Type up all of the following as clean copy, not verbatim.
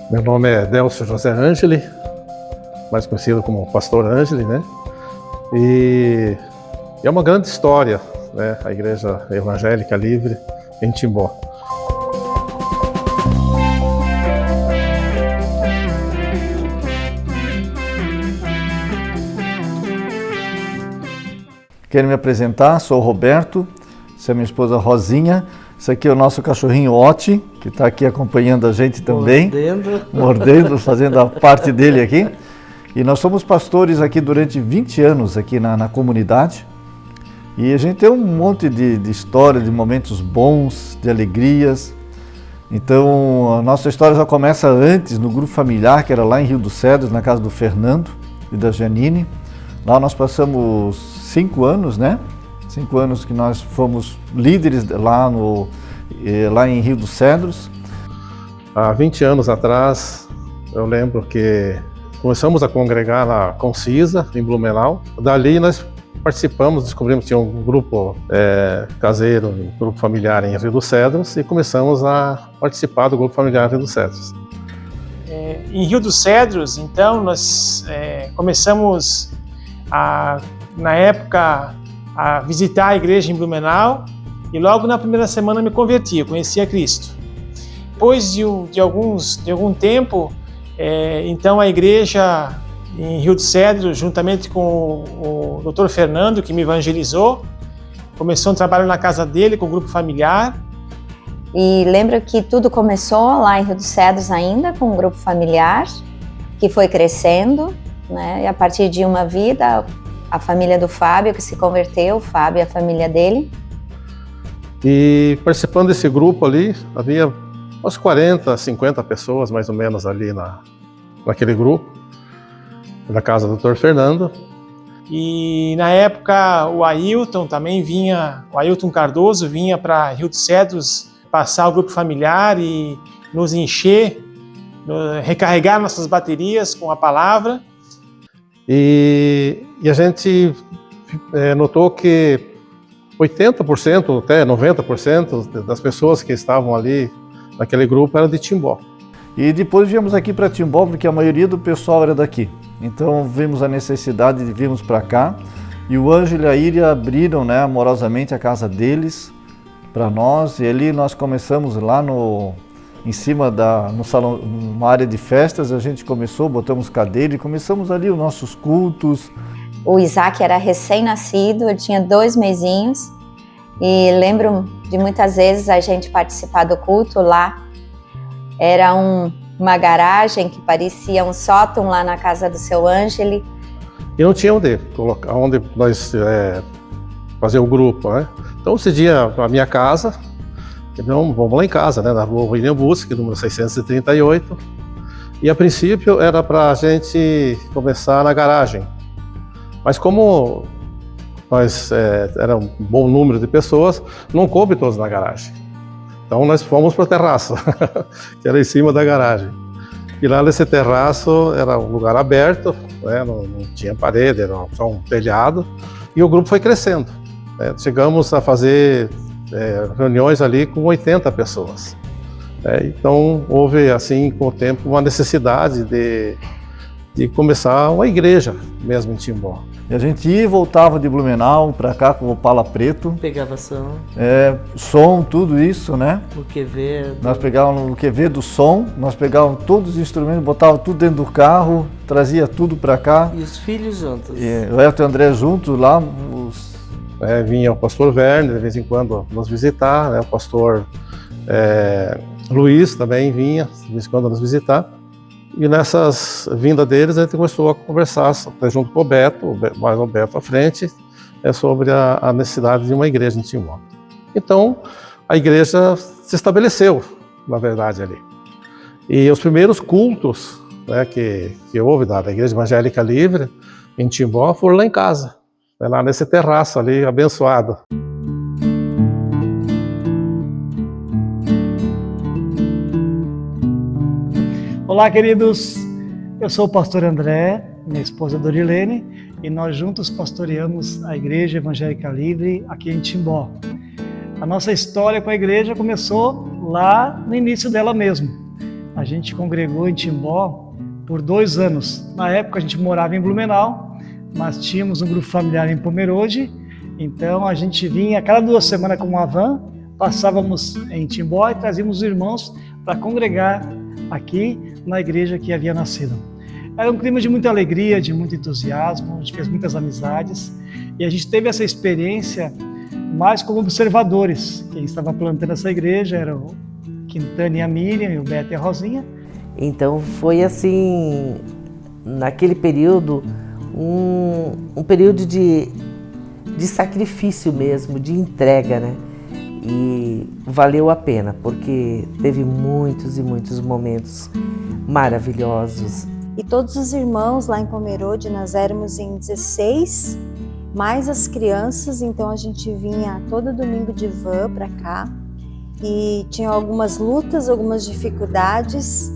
Meu nome é Delcio José Angeli, mais conhecido como Pastor Angeli, né? E é uma grande história, né? A Igreja Evangélica Livre em Timbó. Quero me apresentar, sou o Roberto, essa é minha esposa Rosinha, esse aqui é o nosso cachorrinho Oti, que está aqui acompanhando a gente também, mordendo, fazendo a parte dele aqui. E nós somos pastores aqui durante 20 anos aqui na comunidade, e a gente tem um monte de história, de momentos bons, de alegrias. Então a nossa história já começa antes, no grupo familiar, que era lá em Rio dos Cedros, na casa do Fernando e da Janine. Lá nós passamos 5 anos, né? 5 anos que nós fomos líderes lá em Rio dos Cedros. Há 20 anos atrás, eu lembro que começamos a congregar na Concisa, em Blumenau. Dali nós participamos, descobrimos que tinha um grupo caseiro, um grupo familiar em Rio dos Cedros, e começamos a participar do grupo familiar em Rio dos Cedros. Em Rio dos Cedros, então, nós começamos na época a visitar a igreja em Blumenau, e logo na primeira semana me converti, eu conheci a Cristo. Depois de algum tempo, então a igreja em Rio dos Cedros, juntamente com o Dr. Fernando, que me evangelizou, começou um trabalho na casa dele, com o grupo familiar. E lembro que tudo começou lá em Rio dos Cedros ainda, com um grupo familiar, que foi crescendo, né? E a partir de uma vida, a família do Fábio que se converteu, o Fábio e a família dele. E participando desse grupo ali, havia umas 40, 50 pessoas mais ou menos ali naquele grupo, na casa do Dr. Fernando. E na época o Ailton também vinha, o Ailton Cardoso vinha para Rio dos Cedros passar o grupo familiar e nos encher, recarregar nossas baterias com a palavra. E a gente notou que 80%, até 90% das pessoas que estavam ali naquele grupo eram de Timbó. E depois viemos aqui para Timbó, porque a maioria do pessoal era daqui. Então vimos a necessidade de virmos para cá, e o Ângelo e a Íria abriram, né, amorosamente a casa deles para nós, e ali nós começamos lá em cima no salão, numa área de festas, a gente botamos cadeira e começamos ali os nossos cultos. O Isaac era recém-nascido, ele tinha 2 mesinhos, e lembro de muitas vezes a gente participar do culto lá. Era uma garagem que parecia um sótão lá na casa do seu Ângeli. E não tinha onde colocar, onde nós fazer o grupo, né? Então decidia a minha casa. Então, vamos lá em casa, né, na rua William Busque, número 638. E a princípio era para a gente começar na garagem. Mas como era um bom número de pessoas, não coube todos na garagem. Então nós fomos para o terraço, que era em cima da garagem. E lá nesse terraço era um lugar aberto, né, não tinha parede, era só um telhado. E o grupo foi crescendo. Chegamos a fazer reuniões ali com 80 pessoas. Então houve, assim, com o tempo, uma necessidade de começar uma igreja mesmo em Timbó. E a gente ia e voltava de Blumenau para cá com o Opala Preto. Pegava som. Som, tudo isso, né? O QV. Nós pegávamos o QV do som, nós pegávamos todos os instrumentos, botávamos tudo dentro do carro, trazia tudo para cá. E os filhos juntos. E o Elton e o André juntos lá. Vinha o pastor Werner de vez em quando nos visitar, né? O pastor Luiz também vinha de vez em quando nos visitar. E nessas vindas deles a gente começou a conversar junto com o Beto, mais o Beto à frente, sobre a necessidade de uma igreja em Timbó. Então a igreja se estabeleceu, na verdade, ali. E os primeiros cultos, né, que houve da Igreja Evangélica Livre em Timbó foram lá em casa, lá nesse terraço ali, abençoado. Olá, queridos. Eu sou o pastor André, minha esposa Dorilene, e nós juntos pastoreamos a Igreja Evangélica Livre aqui em Timbó. A nossa história com a igreja começou lá no início dela mesmo. A gente congregou em Timbó por 2 anos. Na época a gente morava em Blumenau, mas tínhamos um grupo familiar em Pomerode, então a gente vinha a cada 2 semanas com uma van, passávamos em Timbó e trazíamos os irmãos para congregar aqui na igreja que havia nascido. Era um clima de muita alegria, de muito entusiasmo, a gente fez muitas amizades e a gente teve essa experiência mais como observadores. Quem estava plantando essa igreja era o Quintana e a Miriam, e o Beto e a Rosinha. Então foi assim, naquele período, um período de sacrifício mesmo, de entrega, né? E valeu a pena, porque teve muitos e muitos momentos maravilhosos. E todos os irmãos lá em Pomerode, nós éramos em 16, mais as crianças, então a gente vinha todo domingo de van para cá. E tinha algumas lutas, algumas dificuldades,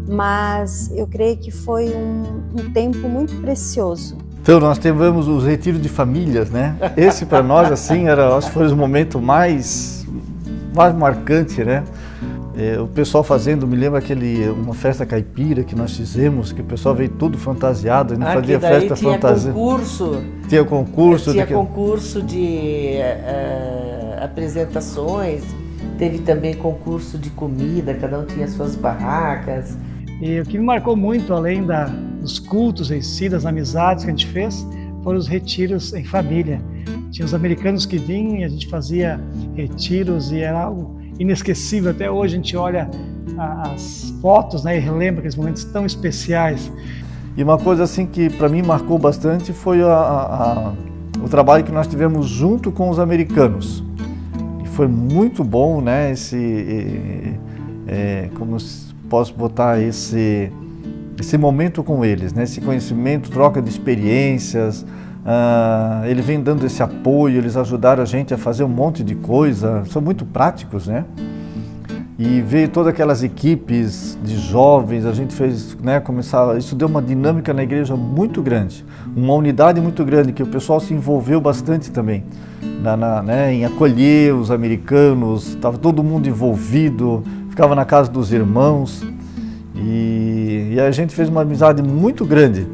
mas eu creio que foi um tempo muito precioso. Então nós tivemos os retiros de famílias, né? Esse para nós assim acho que foi o momento mais marcante, né? O pessoal fazendo, me lembra uma festa caipira que nós fizemos, que o pessoal veio tudo fantasiado, não fazia festa fantasia. Tinha concurso de apresentações. Teve também concurso de comida, cada um tinha suas barracas. E o que me marcou muito, além dos cultos em si, das amizades que a gente fez, foram os retiros em família. Tinha os americanos que vinham e a gente fazia retiros e era algo inesquecível. Até hoje a gente olha as fotos, né, e relembra aqueles momentos tão especiais. E uma coisa assim que para mim marcou bastante foi o trabalho que nós tivemos junto com os americanos. Foi muito bom, né? Como posso botar esse momento com eles, né? Esse conhecimento, troca de experiências. Ele vem dando esse apoio, eles ajudaram a gente a fazer um monte de coisa. São muito práticos, né? E ver todas aquelas equipes de jovens, a gente fez, né? Isso deu uma dinâmica na igreja muito grande, uma unidade muito grande que o pessoal se envolveu bastante também. Né, em acolher os americanos, estava todo mundo envolvido, ficava na casa dos irmãos e a gente fez uma amizade muito grande.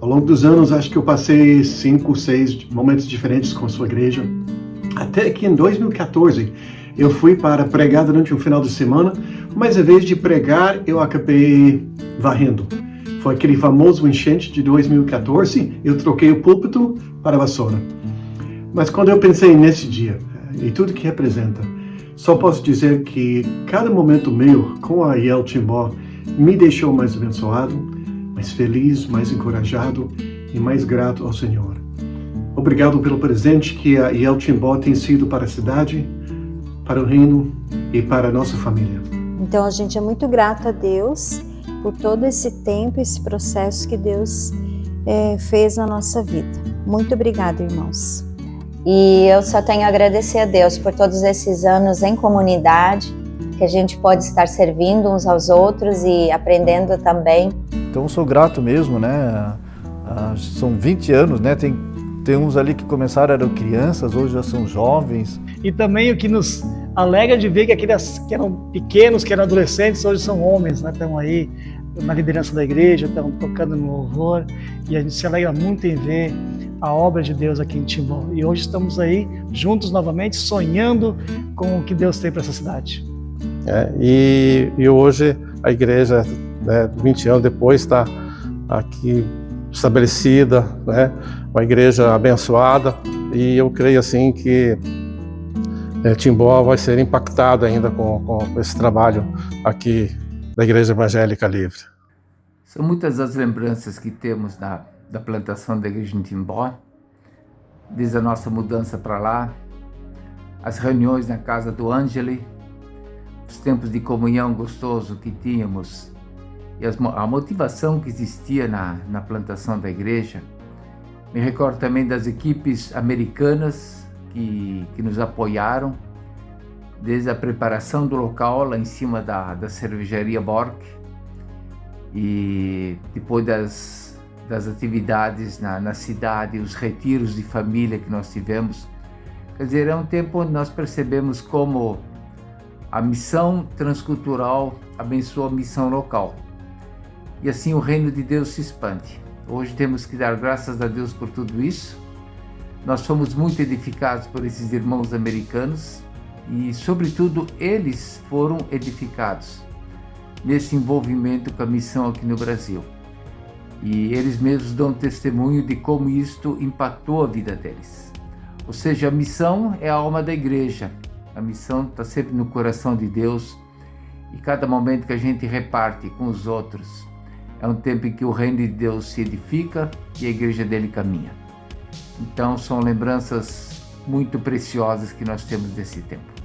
Ao longo dos anos, acho que eu passei 5, 6 momentos diferentes com a sua igreja, até que em 2014 eu fui para pregar durante um final de semana, mas em vez de pregar, eu acabei varrendo. Foi aquele famoso enchente de 2014, eu troquei o púlpito para a vassoura. Mas quando eu pensei nesse dia e tudo que representa, só posso dizer que cada momento meu com a IEL Timbó me deixou mais abençoado, mais feliz, mais encorajado e mais grato ao Senhor. Obrigado pelo presente que a IEL Timbó tem sido para a cidade, para o reino e para a nossa família. Então a gente é muito grato a Deus por todo esse tempo, esse processo que Deus fez na nossa vida. Muito obrigada, irmãos. E eu só tenho a agradecer a Deus por todos esses anos em comunidade, que a gente pode estar servindo uns aos outros e aprendendo também. Então eu sou grato mesmo, né? São 20 anos, né? Tem uns ali que começaram, eram crianças, hoje já são jovens. E também o que nos alegra de ver que aqueles que eram pequenos, que eram adolescentes, hoje são homens, né? Estão aí na liderança da igreja, estão tocando no louvor, e a gente se alegra muito em ver a obra de Deus aqui em Timbó. E hoje estamos aí juntos novamente, sonhando com o que Deus tem para essa cidade. E hoje a igreja, né, 20 anos depois, está aqui estabelecida, né, uma igreja abençoada, e eu creio assim que Timbó vai ser impactado ainda com esse trabalho aqui da Igreja Evangélica Livre. São muitas as lembranças que temos da plantação da igreja em Timbó, desde a nossa mudança para lá, as reuniões na casa do Ângeli, os tempos de comunhão gostoso que tínhamos e a motivação que existia na plantação da igreja. Me recordo também das equipes americanas que nos apoiaram, desde a preparação do local lá em cima da cervejaria Bork e depois das atividades na cidade, os retiros de família que nós tivemos. Quer dizer, é um tempo onde nós percebemos como A missão transcultural abençoa a missão local. E assim o reino de Deus se expande. Hoje temos que dar graças a Deus por tudo isso. Nós fomos muito edificados por esses irmãos americanos e, sobretudo, eles foram edificados nesse envolvimento com a missão aqui no Brasil. E eles mesmos dão testemunho de como isto impactou a vida deles. Ou seja, a missão é a alma da igreja. A missão está sempre no coração de Deus e cada momento que a gente reparte com os outros é um tempo em que o reino de Deus se edifica e a igreja dele caminha. Então são lembranças muito preciosas que nós temos desse tempo.